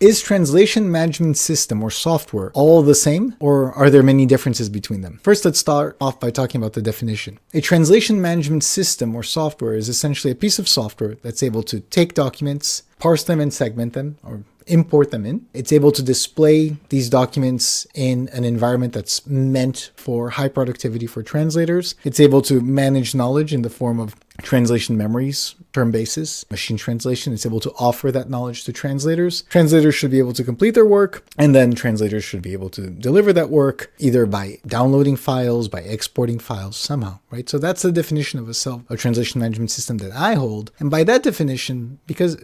Is translation management system or software all the same, or are there many differences between them? First, let's start off by talking about the definition. A translation management system or software is essentially a piece of software that's able to take documents, parse them and segment them, or import them in. It's able to display these documents in an environment that's meant for high productivity for translators. It's able to manage knowledge in the form of translation memories, term basis, machine translation. It's able to offer that knowledge to translators. Translators should be able to complete their work, and then translators should be able to deliver that work either by downloading files, by exporting files somehow, right? So that's the definition of a translation management system that I hold. And by that definition, because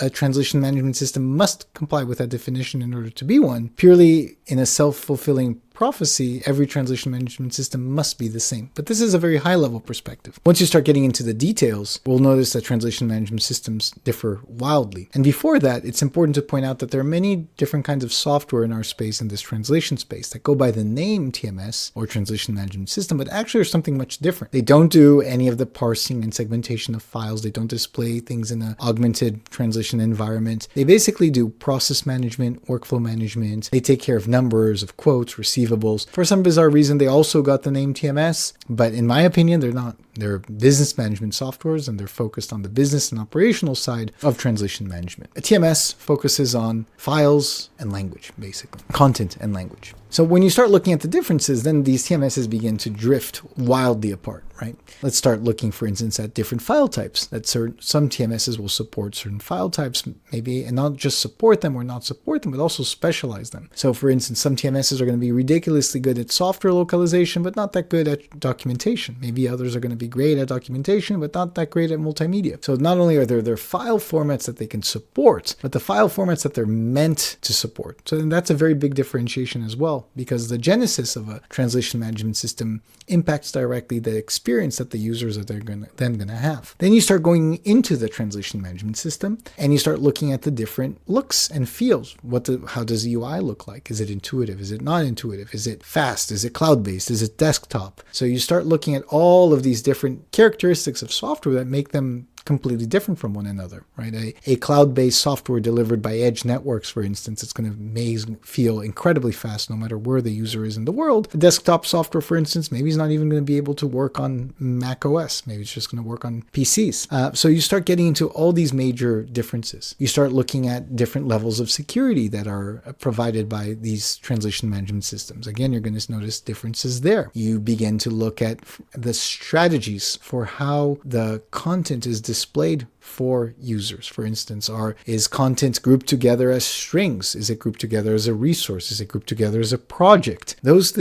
a translation management system must comply with that definition in order to be one, purely in a self-fulfilling prophecy, every translation management system must be the same. But this is a very high-level perspective. Once you start getting into the details, we'll notice that translation management systems differ wildly. And before that, it's important to point out that there are many different kinds of software in our space, in this translation space, that go by the name TMS, or translation management system, but actually are something much different. They don't do any of the parsing and segmentation of files. They don't display things in an augmented translation environment. They basically do process management, workflow management. They take care of numbers, of quotes, receivables. For some bizarre reason, they also got the name TMS, but in my opinion, they're not. They're business management softwares, and they're focused on the business and operational side of translation management. A TMS focuses on files and language, basically, content and language. So when you start looking at the differences, then these TMSs begin to drift wildly apart, right? Let's start looking, for instance, at different file types. That some TMSs will support certain file types, maybe, and not just support them or not support them, but also specialize them. So for instance, some TMSs are going to be ridiculously good at software localization, but not that good at documentation. Maybe others are going to be great at documentation, but not that great at multimedia. So not only are there file formats that they can support, but the file formats that they're meant to support. So that's a very big differentiation as well, because the genesis of a translation management system impacts directly the experience that the users are then going to have. Then you start going into the translation management system, and you start looking at the different looks and feels. How does the UI look like? Is it intuitive? Is it not intuitive? Is it fast? Is it cloud-based? Is it desktop? So you start looking at all of these different characteristics of software that make them completely different from one another, right? A cloud-based software delivered by edge networks, for instance, it's going to feel incredibly fast no matter where the user is in the world. A desktop software, for instance, maybe it's not even going to be able to work on Mac OS. Maybe it's just going to work on PCs. So you start getting into all these major differences. You start looking at different levels of security that are provided by these translation management systems. Again, you're going to notice differences there. You begin to look at the strategies for how the content is displayed for users. For instance, is content grouped together as strings? Is it grouped together as a resource? Is it grouped together as a project? Those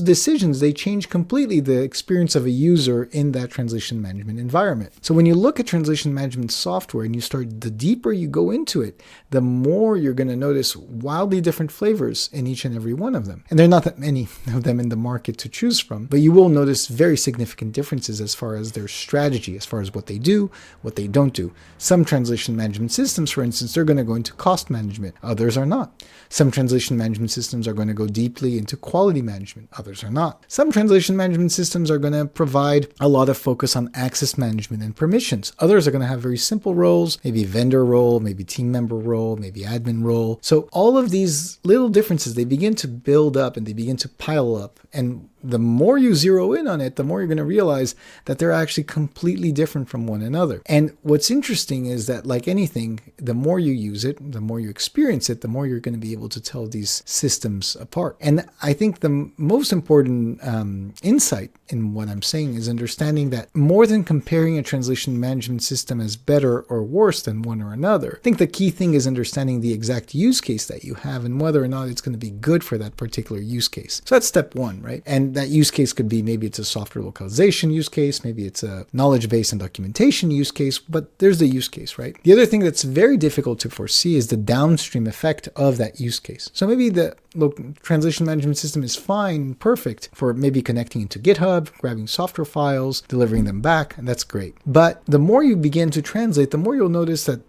decisions, they change completely the experience of a user in that translation management environment. So when you look at translation management software and the deeper you go into it, the more you're going to notice wildly different flavors in each and every one of them. And there are not that many of them in the market to choose from, but you will notice very significant differences as far as their strategy, as far as what they do, what they don't do. Some translation management systems, for instance, they're going to go into cost management. Others are not. Some translation management systems are going to go deeply into quality management. Others are not. Some translation management systems are going to provide a lot of focus on access management and permissions. Others are going to have very simple roles, maybe vendor role, maybe team member role, maybe admin role. So all of these little differences, they begin to build up and they begin to pile up. And the more you zero in on it, the more you're going to realize that they're actually completely different from one another. And what's interesting is that, like anything, the more you use it, the more you experience it, the more you're going to be able to tell these systems apart. And I think the most important insight in what I'm saying is understanding that more than comparing a translation management system as better or worse than one or another, I think the key thing is understanding the exact use case that you have and whether or not it's going to be good for that particular use case. So that's step one, right? And that use case could be, maybe it's a software localization use case, maybe it's a knowledge base and documentation use case, but there's the use case, right? The other thing that's very difficult to foresee is the downstream effect of that use case. So maybe the translation management system is fine, perfect for maybe connecting into GitHub, grabbing software files, delivering them back, and that's great. But the more you begin to translate, the more you'll notice that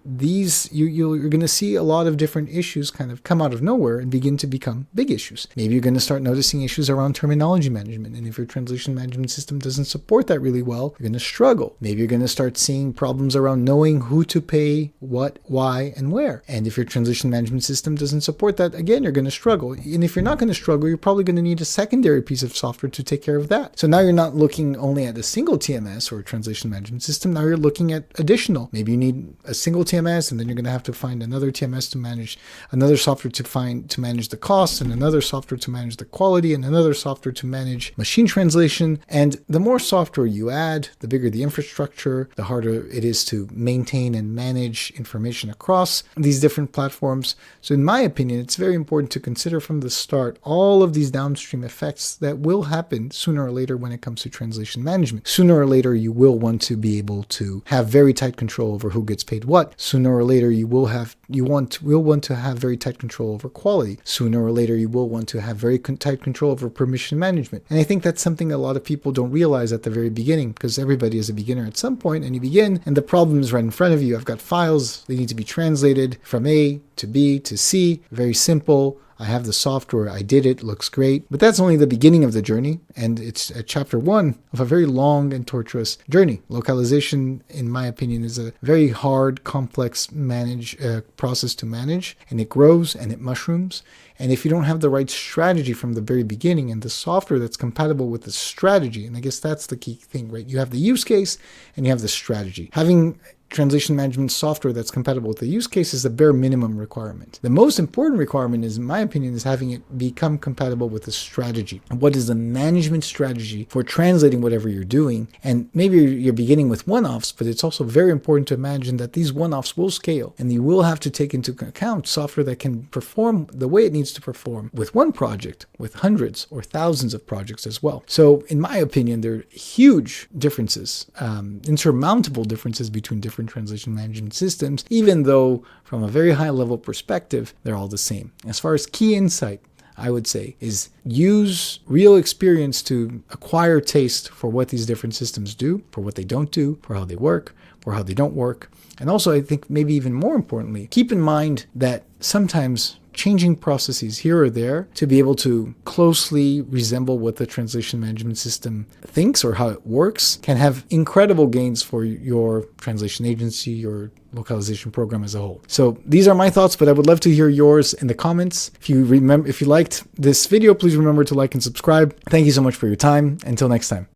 you're going to see a lot of different issues kind of come out of nowhere and begin to become big issues. Maybe you're going to start noticing issues around terminology change management. And if your translation management system doesn't support that really well, you're going to struggle. Maybe you're going to start seeing problems around knowing who to pay, what, why, and where. And if your translation management system doesn't support that, again, you're going to struggle. And if you're not going to struggle, you're probably going to need a secondary piece of software to take care of that. So now you're not looking only at a single TMS or translation management system. Now you're looking at additional. Maybe you need a single TMS, and then you're going to have to find another TMS to manage, another software to manage the costs, and another software to manage the quality, and another software to manage machine translation. And the more software you add, the bigger the infrastructure, the harder it is to maintain and manage information across these different platforms. So in my opinion, it's very important to consider from the start all of these downstream effects that will happen sooner or later when it comes to translation management. Sooner or later, you will want to be able to have very tight control over who gets paid what. Sooner or later, you will want to have very tight control over quality. Sooner or later, you will want to have very tight control over permission management. And I think that's something a lot of people don't realize at the very beginning, because everybody is a beginner at some point, and you begin, and the problem is right in front of you. I've got files, they need to be translated from A to B to C. Very simple. I have the software, I did it, looks great. But that's only the beginning of the journey, and it's chapter 1 of a very long and tortuous journey. Localization, in my opinion, is a very hard, complex process to manage, and it grows and it mushrooms. And if you don't have the right strategy from the very beginning and the software that's compatible with the strategy, and I guess that's the key thing, right? You have the use case and you have the strategy. Having translation management software that's compatible with the use case is the bare minimum requirement. The most important requirement is, in my opinion, is having it become compatible with the strategy. And what is the management strategy for translating whatever you're doing? And maybe you're beginning with one-offs, but it's also very important to imagine that these one-offs will scale, and you will have to take into account software that can perform the way it needs to perform with one project, with hundreds or thousands of projects as well. So in my opinion, there are huge differences, insurmountable differences between different translation management systems, even though from a very high level perspective, they're all the same. As far as key insight, I would say, is use real experience to acquire taste for what these different systems do, for what they don't do, for how they work, for how they don't work. And also, I think maybe even more importantly, keep in mind that sometimes changing processes here or there to be able to closely resemble what the translation management system thinks or how it works can have incredible gains for your translation agency, your localization program as a whole. So these are my thoughts, but I would love to hear yours in the comments. If you liked this video, please remember to like and subscribe. Thank you so much for your time. Until next time.